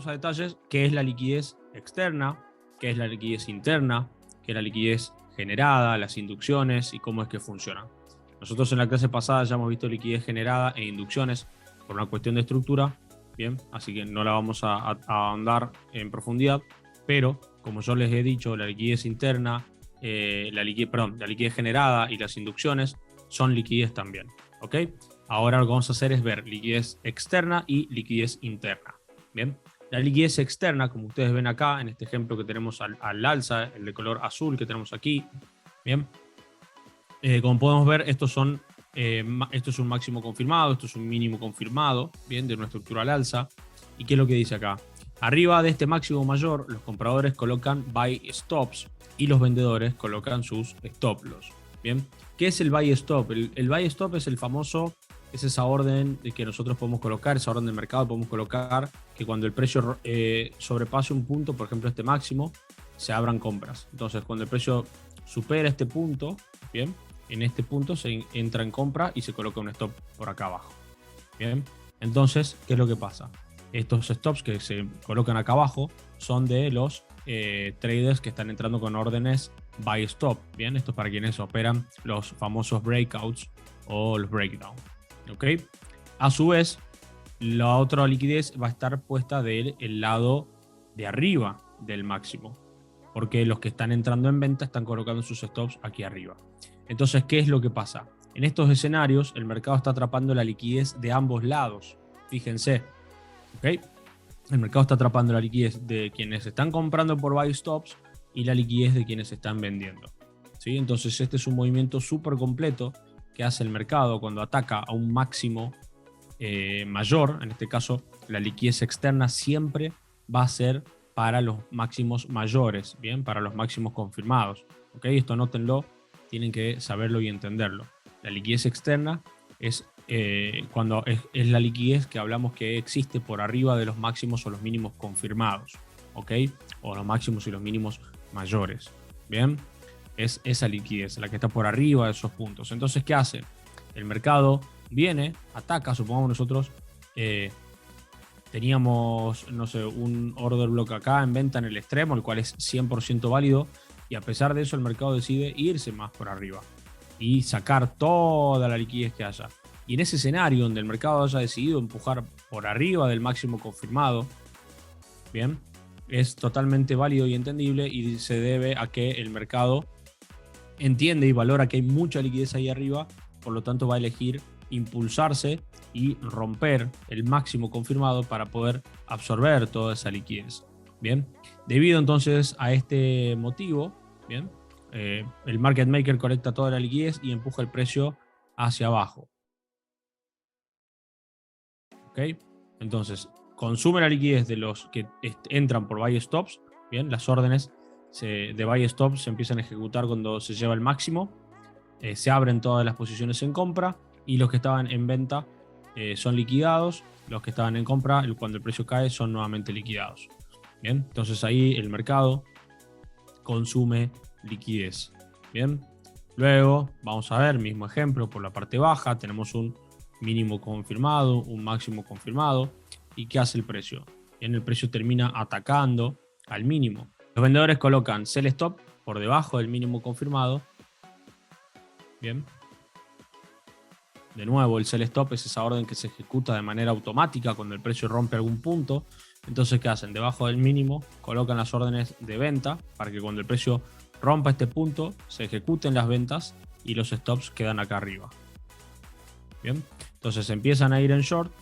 vamos a detalles, qué es la liquidez externa, qué es la liquidez interna, qué es la liquidez generada, las inducciones y cómo es que funciona. Nosotros en la clase pasada ya hemos visto liquidez generada e inducciones por una cuestión de estructura, bien, así que no la vamos a ahondar en profundidad, pero como yo les he dicho, la liquidez interna, la liquidez generada y las inducciones son liquidez también, ¿ok? Ahora lo que vamos a hacer es ver liquidez externa y liquidez interna. Bien, la liquidez externa, como ustedes ven acá, en este ejemplo que tenemos al alza, el de color azul que tenemos aquí. Bien, como podemos ver, esto es un máximo confirmado, esto es un mínimo confirmado, bien, de una estructura al alza. ¿Y qué es lo que dice acá? Arriba de este máximo mayor, los compradores colocan buy stops y los vendedores colocan sus stop loss. Bien, ¿qué es el buy stop? El buy stop es el famoso, es esa orden de que nosotros podemos colocar, esa orden del mercado podemos colocar que cuando el precio sobrepase un punto, por ejemplo este máximo, se abran compras. Entonces cuando el precio supera este punto, bien, en este punto se entra en compra y se coloca un stop por acá abajo. Bien, entonces, ¿qué es lo que pasa? Estos stops que se colocan acá abajo son de los traders que están entrando con órdenes buy stop. Bien, esto es para quienes operan los famosos breakouts o los breakdown. ¿Ok? A su vez, la otra liquidez va a estar puesta del lado de arriba del máximo, porque los que están entrando en venta están colocando sus stops aquí arriba. Entonces, ¿qué es lo que pasa? En estos escenarios, el mercado está atrapando la liquidez de ambos lados. Fíjense, ¿ok? El mercado está atrapando la liquidez de quienes están comprando por buy stops y la liquidez de quienes están vendiendo. ¿Sí? Entonces, este es un movimiento súper completo que hace el mercado cuando ataca a un máximo mayor. En este caso, la liquidez externa siempre va a ser para los máximos mayores, bien, para los máximos confirmados. ¿Ok? Esto anótenlo, tienen que saberlo y entenderlo. La liquidez externa es cuando es la liquidez que hablamos que existe por arriba de los máximos o los mínimos confirmados, ¿ok? O los máximos y los mínimos mayores, ¿bien? Es esa liquidez, la que está por arriba de esos puntos. Entonces, ¿qué hace? El mercado viene, ataca, supongamos nosotros teníamos, no sé, un order block acá en venta en el extremo, el cual es 100% válido, y a pesar de eso el mercado decide irse más por arriba y sacar toda la liquidez que haya. Y en ese escenario donde el mercado haya decidido empujar por arriba del máximo confirmado, bien, es totalmente válido y entendible y se debe a que el mercado entiende y valora que hay mucha liquidez ahí arriba, por lo tanto va a elegir impulsarse y romper el máximo confirmado para poder absorber toda esa liquidez. Bien, debido entonces a este motivo, bien, el market maker colecta toda la liquidez y empuja el precio hacia abajo. ¿Ok? Entonces, consume la liquidez de los que entran por buy stops. Bien, las órdenes de buy stops se empiezan a ejecutar cuando se lleva el máximo. Se abren todas las posiciones en compra y los que estaban en venta son liquidados. Los que estaban en compra, cuando el precio cae, son nuevamente liquidados. Bien, entonces ahí el mercado consume liquidez. Bien, luego vamos a ver, mismo ejemplo, por la parte baja tenemos un mínimo confirmado, un máximo confirmado. ¿Y qué hace el precio? Bien, el precio termina atacando al mínimo. Los vendedores colocan sell stop por debajo del mínimo confirmado. Bien. De nuevo, el sell stop es esa orden que se ejecuta de manera automática cuando el precio rompe algún punto. Entonces, ¿qué hacen? Debajo del mínimo colocan las órdenes de venta para que cuando el precio rompa este punto se ejecuten las ventas y los stops quedan acá arriba. Bien, entonces empiezan a ir en short.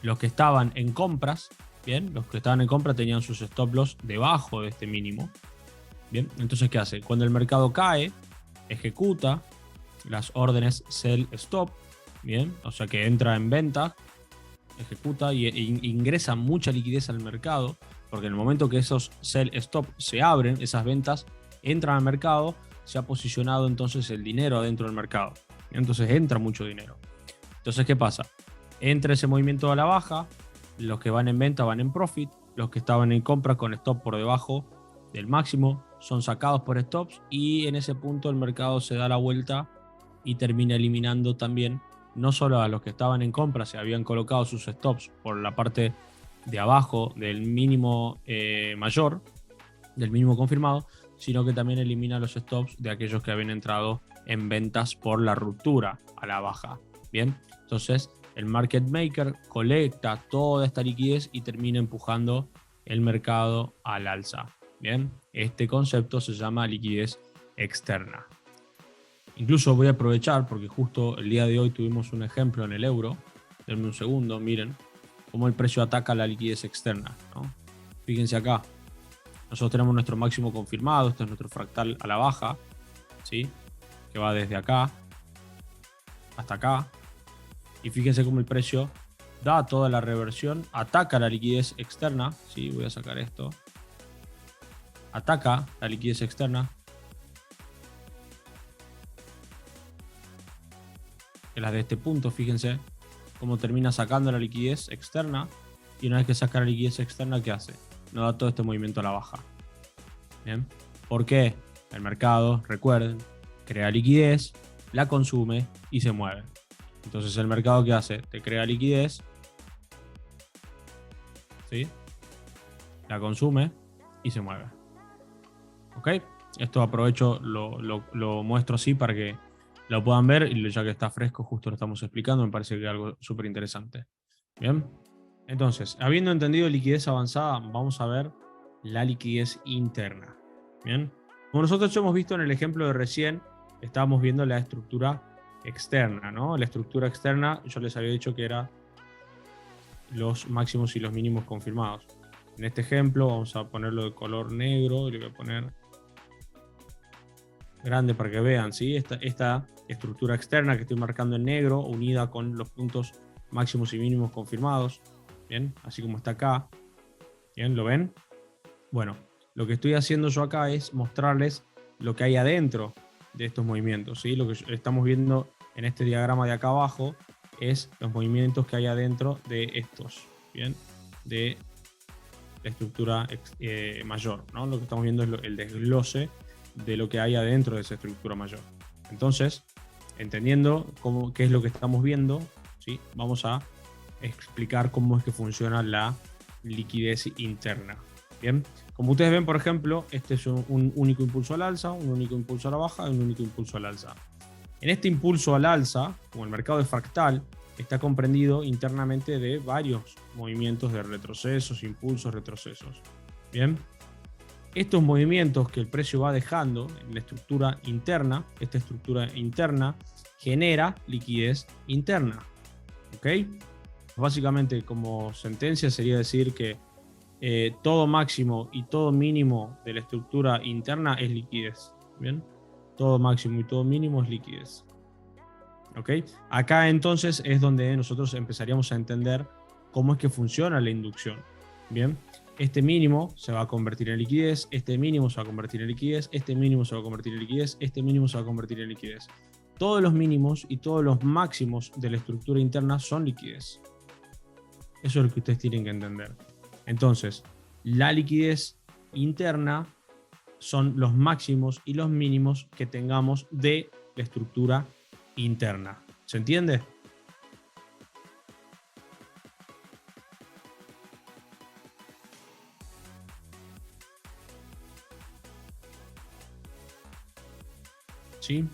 Los que estaban en compras, bien, los que estaban en compra tenían sus stop loss debajo de este mínimo. Bien, entonces ¿qué hace? Cuando el mercado cae, ejecuta las órdenes sell stop, bien, o sea que entra en venta, ejecuta y ingresa mucha liquidez al mercado, porque en el momento que esos sell stop se abren, esas ventas entran al mercado, se ha posicionado entonces el dinero adentro del mercado. Entonces entra mucho dinero. Entonces, ¿qué pasa? Entra ese movimiento a la baja, los que van en venta van en profit, los que estaban en compra con stop por debajo del máximo son sacados por stops y en ese punto el mercado se da la vuelta y termina eliminando también no solo a los que estaban en compra, se habían colocado sus stops por la parte de abajo del mínimo mayor, del mínimo confirmado, sino que también elimina los stops de aquellos que habían entrado en ventas por la ruptura a la baja. Bien, entonces el market maker colecta toda esta liquidez y termina empujando el mercado al alza. Bien, este concepto se llama liquidez externa. Incluso voy a aprovechar porque justo el día de hoy tuvimos un ejemplo en el euro. Denme un segundo, miren cómo el precio ataca la liquidez externa, ¿no? Fíjense acá. Nosotros tenemos nuestro máximo confirmado, este es nuestro fractal a la baja, ¿sí? Que va desde acá hasta acá. Y fíjense cómo el precio da toda la reversión, ataca la liquidez externa, ¿sí? Voy a sacar esto. Ataca la liquidez externa. Que las de este punto, fíjense cómo termina sacando la liquidez externa. Y una vez que saca la liquidez externa, ¿qué hace? Nos da todo este movimiento a la baja. ¿Bien? ¿Por qué? El mercado, recuerden, crea liquidez, la consume y se mueve. Entonces el mercado, ¿qué hace? Te crea liquidez, ¿sí? La consume y se mueve. ¿Ok? Esto aprovecho, lo muestro así para que lo puedan ver, y ya que está fresco, justo lo estamos explicando, me parece que es algo súper interesante. Bien, entonces, habiendo entendido liquidez avanzada, vamos a ver la liquidez interna. Bien, como nosotros hemos visto en el ejemplo de recién, estábamos viendo la estructura externa, ¿no? La estructura externa, yo les había dicho que era los máximos y los mínimos confirmados. En este ejemplo, vamos a ponerlo de color negro, y le voy a poner grande para que vean, ¿sí? Esta estructura externa que estoy marcando en negro, unida con los puntos máximos y mínimos confirmados, ¿bien? Así como está acá, ¿bien? ¿Lo ven? Bueno, lo que estoy haciendo yo acá es mostrarles lo que hay adentro de estos movimientos, ¿sí? Lo que estamos viendo en este diagrama de acá abajo es los movimientos que hay adentro de estos, ¿bien? De la estructura mayor, ¿no? Lo que estamos viendo es el desglose de lo que hay adentro de esa estructura mayor. Entonces, entendiendo qué es lo que estamos viendo, ¿sí? Vamos a explicar cómo es que funciona la liquidez interna. Bien, como ustedes ven, por ejemplo, este es un único impulso al alza, un único impulso a la baja y un único impulso al alza. En este impulso al alza, como el mercado es fractal, está comprendido internamente de varios movimientos de retrocesos, impulsos, retrocesos. Bien, estos movimientos que el precio va dejando en la estructura interna, esta estructura interna genera liquidez interna. ¿Ok? Básicamente, como sentencia sería decir que todo máximo y todo mínimo de la estructura interna es liquidez. ¿Bien? Todo máximo y todo mínimo es liquidez. ¿Ok? Acá entonces es donde nosotros empezaríamos a entender cómo es que funciona la inducción. Bien, este mínimo se va a convertir en liquidez, este mínimo se va a convertir en liquidez, este mínimo se va a convertir en liquidez, este mínimo se va a convertir en liquidez. Todos los mínimos y todos los máximos de la estructura interna son liquidez. Eso es lo que ustedes tienen que entender. Entonces, la liquidez interna son los máximos y los mínimos que tengamos de la estructura interna. ¿Se entiende? ¿Sí?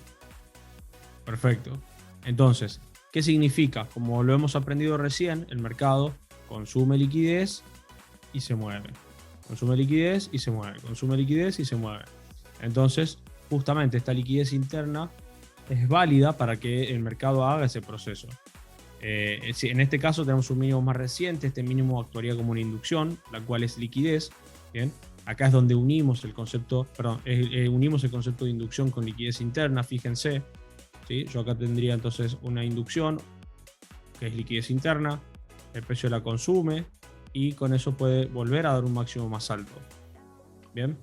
Perfecto. Entonces, ¿qué significa? Como lo hemos aprendido recién, el mercado consume liquidez y se mueve. Consume liquidez y se mueve. Consume liquidez y se mueve. Entonces, justamente esta liquidez interna es válida para que el mercado haga ese proceso. En este caso tenemos un mínimo más reciente. Este mínimo actuaría como una inducción, la cual es liquidez. ¿Bien? Acá es donde unimos el concepto, unimos el concepto de inducción con liquidez interna, fíjense. ¿Sí? Yo acá tendría entonces una inducción, que es liquidez interna, el precio la consume y con eso puede volver a dar un máximo más alto. Bien.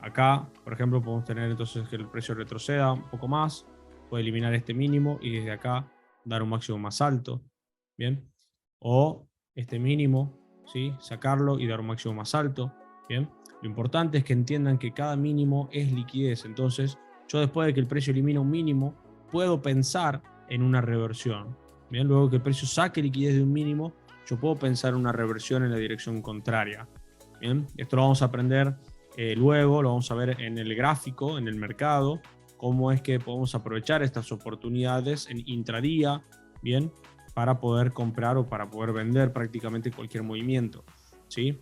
Acá, por ejemplo, podemos tener entonces que el precio retroceda un poco más, puede eliminar este mínimo y desde acá dar un máximo más alto. Bien. O este mínimo, ¿sí? Sacarlo y dar un máximo más alto. Bien. Lo importante es que entiendan que cada mínimo es liquidez. Entonces, yo después de que el precio elimina un mínimo, puedo pensar en una reversión. Bien. Luego que el precio saque liquidez de un mínimo, yo puedo pensar una reversión en la dirección contraria. Bien, esto lo vamos a aprender luego, lo vamos a ver en el gráfico, en el mercado, cómo es que podemos aprovechar estas oportunidades en intradía, bien, para poder comprar o para poder vender prácticamente cualquier movimiento, ¿sí?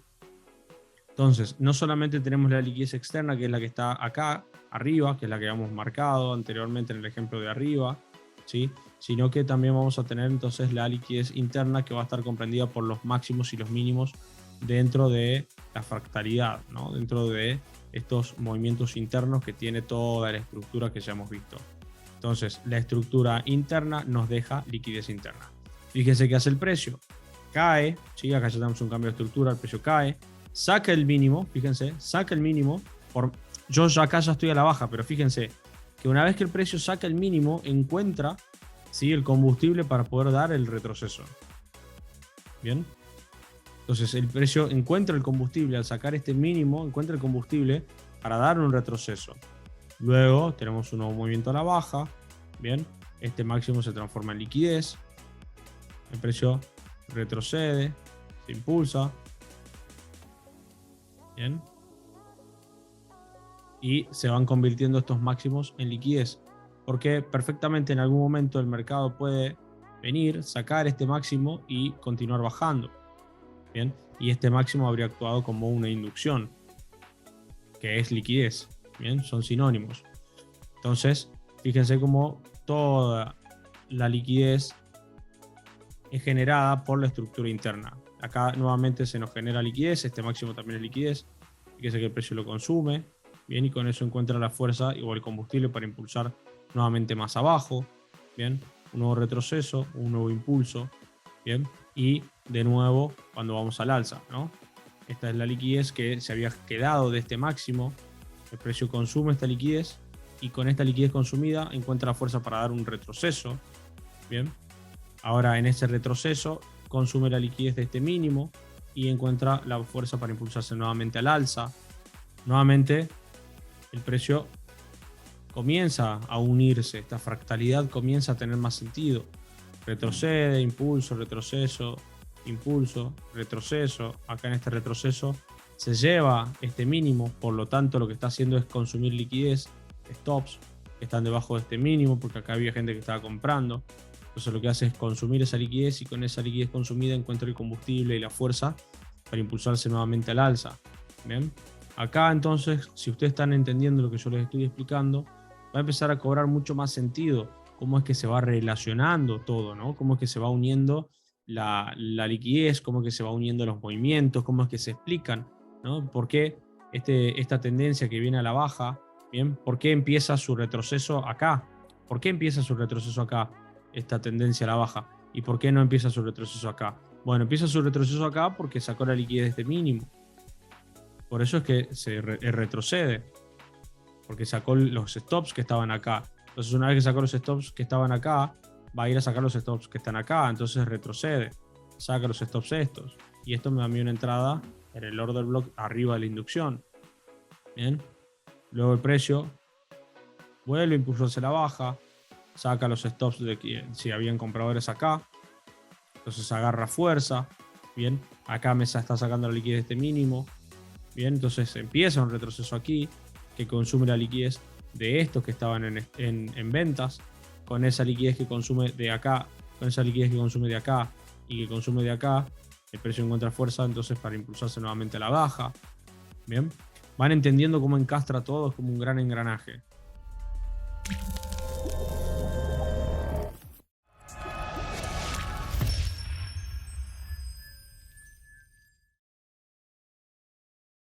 Entonces, no solamente tenemos la liquidez externa, que es la que está acá arriba, que es la que habíamos marcado anteriormente en el ejemplo de arriba, ¿sí? Sino que también vamos a tener entonces la liquidez interna, que va a estar comprendida por los máximos y los mínimos dentro de la fractalidad, ¿no? Dentro de estos movimientos internos que tiene toda la estructura que ya hemos visto. Entonces, la estructura interna nos deja liquidez interna. Fíjense qué hace el precio. Cae, ¿sí? Acá ya tenemos un cambio de estructura, el precio cae, saca el mínimo, fíjense, saca el mínimo. Yo acá ya estoy a la baja, pero fíjense que una vez que el precio saca el mínimo, encuentra, ¿sí?, el combustible para poder dar el retroceso. Bien. Entonces el precio encuentra el combustible al sacar este mínimo, encuentra el combustible para dar un retroceso. Luego tenemos un nuevo movimiento a la baja. Bien. Este máximo se transforma en liquidez. El precio retrocede, se impulsa. Bien. Y se van convirtiendo estos máximos en liquidez. Porque perfectamente en algún momento el mercado puede venir, sacar este máximo y continuar bajando. Bien. Y este máximo habría actuado como una inducción, que es liquidez. Bien. Son sinónimos. Entonces, fíjense cómo toda la liquidez es generada por la estructura interna. Acá nuevamente se nos genera liquidez, este máximo también es liquidez, fíjense que el precio lo consume, bien, y con eso encuentra la fuerza o el combustible para impulsar nuevamente más abajo, bien, un nuevo retroceso, un nuevo impulso, bien, y de nuevo cuando vamos al alza, ¿no? Esta es la liquidez que se había quedado de este máximo, el precio consume esta liquidez y con esta liquidez consumida encuentra la fuerza para dar un retroceso, bien. Ahora en ese retroceso consume la liquidez de este mínimo y encuentra la fuerza para impulsarse nuevamente al alza. Nuevamente el precio comienza a unirse, esta fractalidad comienza a tener más sentido. Retrocede, impulso, retroceso, impulso, retroceso. Acá en este retroceso se lleva este mínimo, por lo tanto lo que está haciendo es consumir liquidez, stops que están debajo de este mínimo, porque acá había gente que estaba comprando. Entonces lo que hace es consumir esa liquidez y con esa liquidez consumida encuentra el combustible y la fuerza para impulsarse nuevamente al alza. ¿Bien? Acá entonces, si ustedes están entendiendo lo que yo les estoy explicando, va a empezar a cobrar mucho más sentido cómo es que se va relacionando todo, ¿no? Cómo es que se va uniendo la liquidez, cómo es que se va uniendo los movimientos, cómo es que se explican, ¿no? ¿Por qué esta tendencia que viene a la baja, ¿bien? ¿Por qué empieza su retroceso acá? ¿Por qué empieza su retroceso acá? Esta tendencia a la baja. ¿Y por qué no empieza su retroceso acá? Bueno, empieza su retroceso acá porque sacó la liquidez de mínimo. Por eso es que se retrocede. Porque sacó los stops que estaban acá. Entonces una vez que sacó los stops que estaban acá, va a ir a sacar los stops que están acá. Entonces retrocede. Saca los stops estos. Y esto me da a mí una entrada en el order block arriba de la inducción. Bien. Luego el precio vuelve a impulsarse la baja. Saca los stops de que si habían compradores acá. Entonces agarra fuerza. Bien. Acá me está sacando la liquidez de este mínimo. Bien. Entonces empieza un retroceso aquí que consume la liquidez de estos que estaban en ventas. Con esa liquidez que consume de acá. Con esa liquidez que consume de acá y que consume de acá. El precio encuentra fuerza entonces para impulsarse nuevamente a la baja. Bien. Van entendiendo cómo encastra todo, es como un gran engranaje.